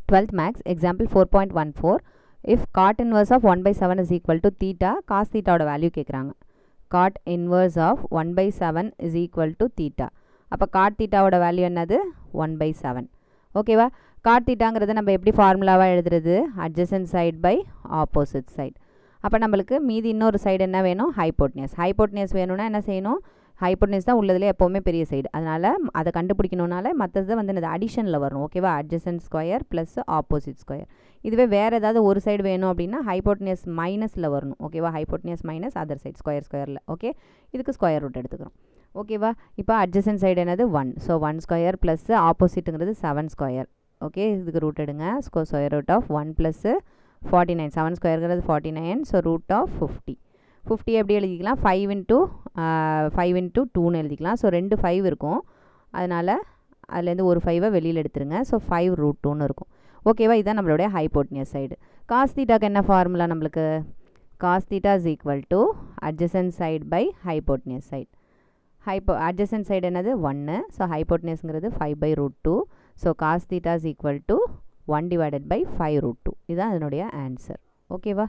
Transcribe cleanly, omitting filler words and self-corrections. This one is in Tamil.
12th max example 4.14 if cot inverse of 1 by 7 is equal to theta cos theta ஓட வேல்யூ கேட்குறாங்க. cot inverse of 1 by 7 is equal to theta. அப்போ cot theta ஓட வேல்யூ என்னது 1 by 7. ஓகேவா? cot thetaங்கிறத நம்ம எப்படி ஃபார்முலாவாக எழுதுறது adjacent side by opposite side. அப்போ நம்மளுக்கு மீதி இன்னொரு சைடு என்ன வேணும் ஹைப்போட்னியஸ் வேணும்னா என்ன செய்யணும் ஹைப்போட்னியஸ் தான் உள்ளதுலேயே எப்போவுமே பெரிய சைடு அதனால் அதை கண்டுபிடிக்கணுனால மற்றது வந்து என்னது அடிஷனில் வரணும் ஓகேவா adjacent square plus opposite square இதுவே வேறு ஏதாவது ஒரு சைடு வேணும் அப்படின்னா ஹைப்போட்னியஸ் மைனஸில் வரணும் ஓகேவா ஹைப்போட்னியஸ் மைனஸ் அதர் சைடு ஸ்கொயரில் ஓகே இதுக்கு ஸ்கொயர் ரூட் எடுத்துக்கிறோம் ஓகேவா இப்போ adjacent சைடு என்னது 1 ஸோ 1 ஸ்கொயர் ப்ளஸ் ஆப்போசிட்டுங்கிறது 7 ஸ்கொயர் ஓகே இதுக்கு ரூட் எடுங்க ஸ்கொயர் ரூட் ஆஃப் 1 ப்ளஸ் 49 7 ஸ்கொயருங்கிறது 49 ஸோ ரூட் ஆஃப் 50 எப்படி எழுதிக்கலாம் 5 into 2ன்னு எழுதிக்கலாம் ஸோ 2 5 இருக்கும் அதனால் அதுலேருந்து ஒரு 5 வெளியில் எடுத்துருங்க ஸோ 5 root 2ன்னு இருக்கும் ஓகேவா இதுதான் நம்மளுடைய ஹைப்போட்னியஸ் சைடு காஸ் தீட்டாக்கு என்ன ஃபார்முலா நம்மளுக்கு cos theta is equal to adjacent side by hypotenuse side adjacent side என்னது 1 ஸோ ஹைப்போட்னியஸ்ங்கிறது 5 by root 2 so cos theta is equal to 1 divided by 5 root 2 இதுதான் அதனுடைய ஆன்சர் ஓகேவா